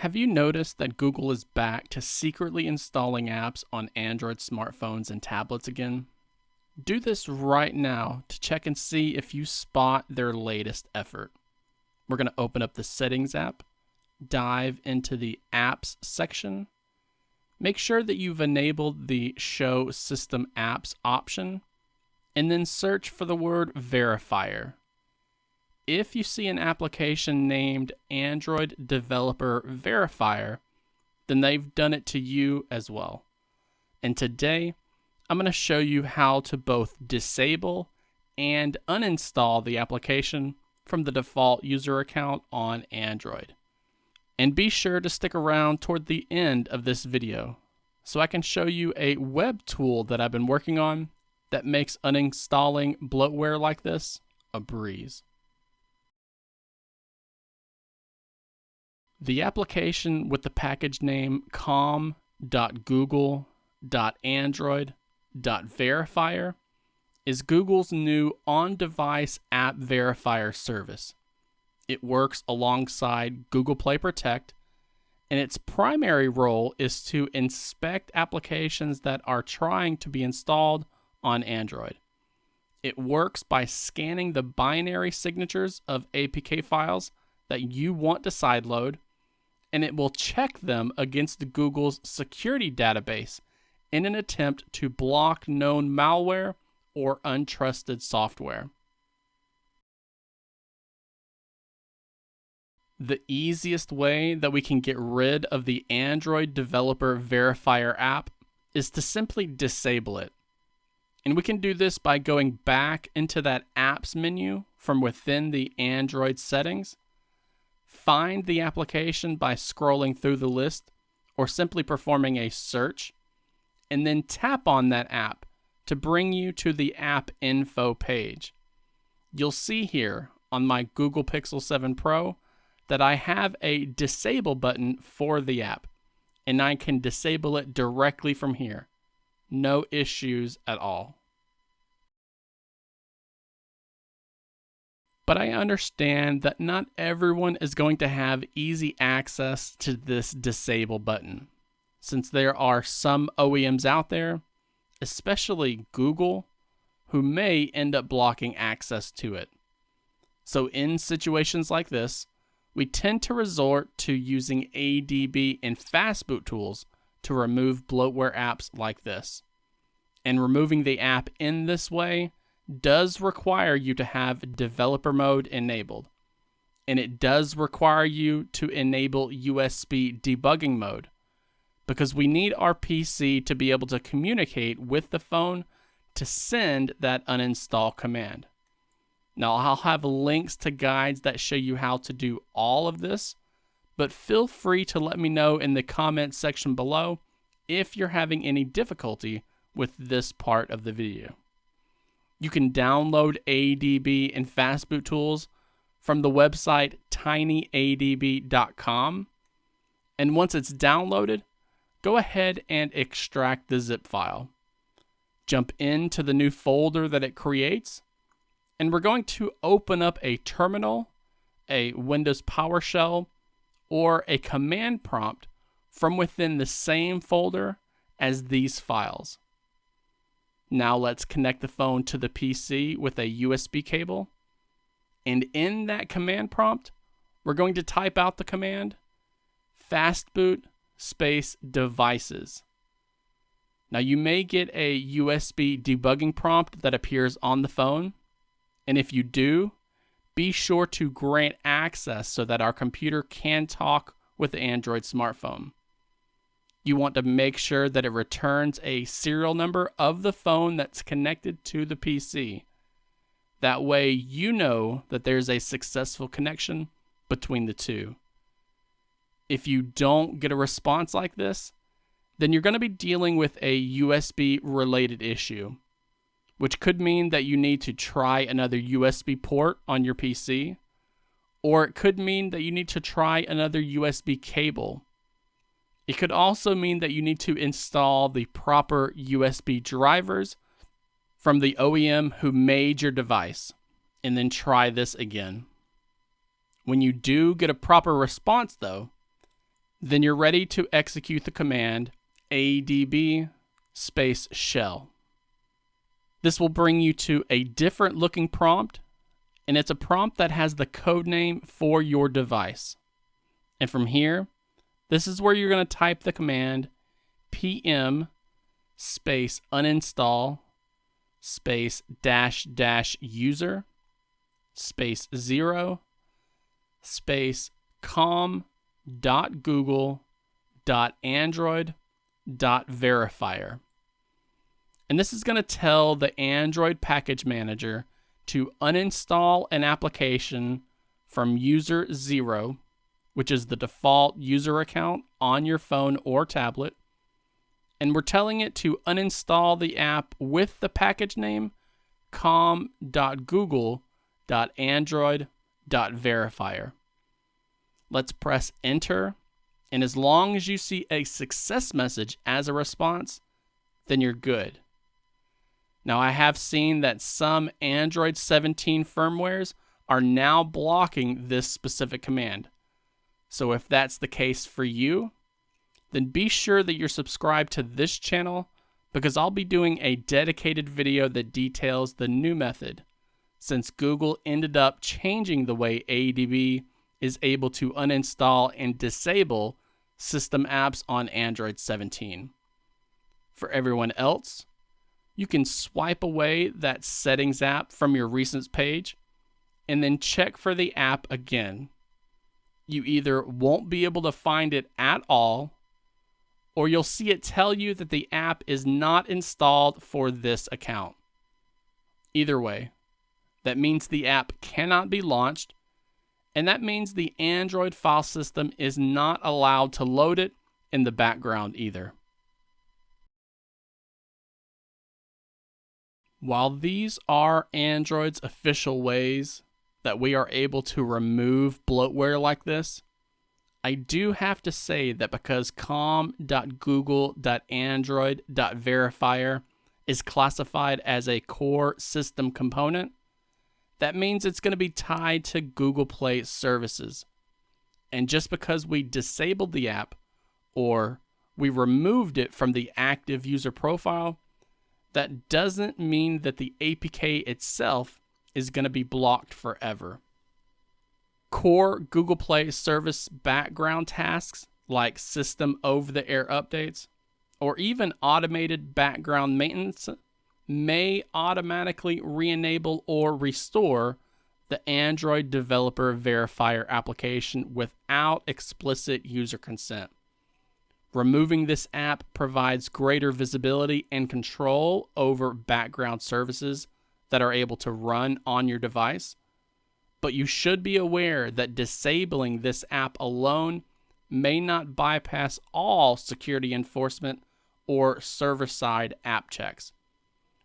Have you noticed that Google is back to secretly installing apps on Android smartphones and tablets again? Do this right now to check and see if you spot their latest effort. We're going to open up the Settings app, dive into the Apps section, make sure that you've enabled the Show System Apps option, and then search for the word Verifier. If you see an application named Android Developer Verifier, then they've done it to you as well. And today, I'm going to show you how to both disable and uninstall the application from the default user account on Android. And be sure to stick around toward the end of this video so I can show you a web tool that I've been working on that makes uninstalling bloatware like this a breeze. The application with the package name com.google.android.verifier is Google's new on-device App Verifier service. It works alongside Google Play Protect, and its primary role is to inspect applications that are trying to be installed on Android. It works by scanning the binary signatures of APK files that you want to sideload, and it will check them against Google's security database in an attempt to block known malware or untrusted software. The easiest way that we can get rid of the Android Developer Verifier app is to simply disable it. And we can do this by going back into that Apps menu from within the Android settings. Find the application by scrolling through the list or simply performing a search, and then tap on that app to bring you to the app info page. You'll see here on my Google Pixel 7 Pro that I have a disable button for the app, and I can disable it directly from here. No issues at all. But I understand that not everyone is going to have easy access to this disable button, since there are some OEMs out there, especially Google, who may end up blocking access to it. So in situations like this, we tend to resort to using ADB and fastboot tools to remove bloatware apps like this. And removing the app in this way does require you to have developer mode enabled. And it does require you to enable USB debugging mode, because we need our PC to be able to communicate with the phone to send that uninstall command. Now, I'll have links to guides that show you how to do all of this, but feel free to let me know in the comments section below if you're having any difficulty with this part of the video. You can download ADB and fastboot tools from the website tinyadb.com, and once it's downloaded, go ahead and extract the zip file. Jump into the new folder that it creates, and we're going to open up a terminal, a Windows PowerShell, or a command prompt from within the same folder as these files. Now let's connect the phone to the PC with a USB cable, and in that command prompt, we're going to type out the command fastboot space devices. Now you may get a USB debugging prompt that appears on the phone, and if you do, be sure to grant access so that our computer can talk with the Android smartphone. You want to make sure that it returns a serial number of the phone that's connected to the PC. That way you know that there's a successful connection between the two. If you don't get a response like this, then you're going to be dealing with a USB related issue, which could mean that you need to try another USB port on your PC, or it could mean that you need to try another USB cable. It could also mean that you need to install the proper USB drivers from the OEM who made your device, and then try this again. When you do get a proper response though, Then you're ready to execute the command adb shell. This will bring you to a different looking prompt, and it's a prompt that has the code name for your device. And from here, this is where you're going to type the command pm uninstall --user --0 com.google.android.verifier. And this is going to tell the Android package manager to uninstall an application from user 0, which is the default user account on your phone or tablet. And we're telling it to uninstall the app with the package name com.google.android.verifier. Let's press enter, and as long as you see a success message as a response, then you're good. Now, I have seen that some Android 17 firmwares are now blocking this specific command. So if that's the case for you, then be sure that you're subscribed to this channel, because I'll be doing a dedicated video that details the new method, since Google ended up changing the way ADB is able to uninstall and disable system apps on Android 17. For everyone else, you can swipe away that settings app from your recents page and then check for the app again. You either won't be able to find it at all, or you'll see it tell you that the app is not installed for this account. Either way, that means the app cannot be launched, and that means the Android file system is not allowed to load it in the background either. While these are Android's official ways that we are able to remove bloatware like this, I do have to say that because com.google.android.verifier is classified as a core system component, that means it's going to be tied to Google Play services. And just because we disabled the app or we removed it from the active user profile, that doesn't mean that the APK itself is going to be blocked forever. Core Google Play service background tasks like system over-the-air updates or even automated background maintenance may automatically re-enable or restore the Android Developer Verifier application without explicit user consent. Removing this app provides greater visibility and control over background services that are able to run on your device, but you should be aware that disabling this app alone may not bypass all security enforcement or server-side app checks.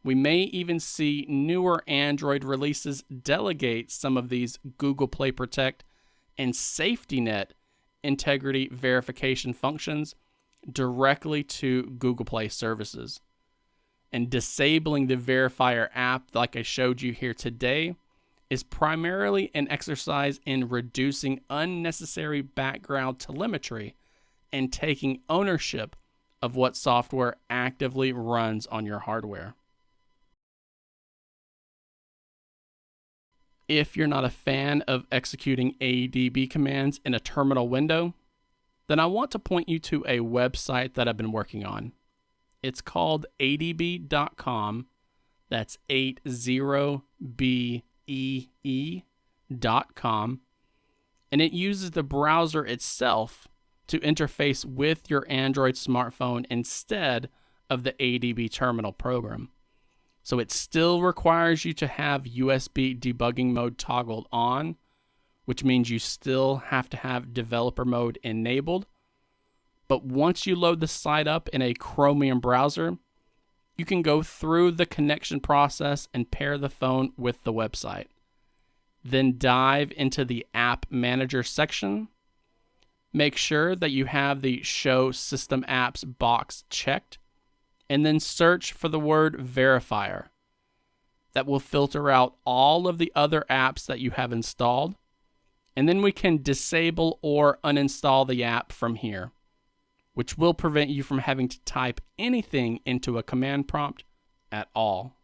We may even see newer Android releases delegate some of these Google Play Protect and Safety Net integrity verification functions directly to Google Play services. And disabling the Verifier app, like I showed you here today, is primarily an exercise in reducing unnecessary background telemetry and taking ownership of what software actively runs on your hardware. If you're not a fan of executing ADB commands in a terminal window, then I want to point you to a website that I've been working on. It's called adb.com. That's 80bee.com. And it uses the browser itself to interface with your Android smartphone instead of the ADB terminal program. So it still requires you to have USB debugging mode toggled on, which means you still have to have developer mode enabled. But once you load the site up in a Chromium browser, you can go through the connection process and pair the phone with the website. Then dive into the App Manager section. Make sure that you have the Show System Apps box checked, and then search for the word Verifier. That will filter out all of the other apps that you have installed, And then we can disable or uninstall the app from here, which will prevent you from having to type anything into a command prompt at all.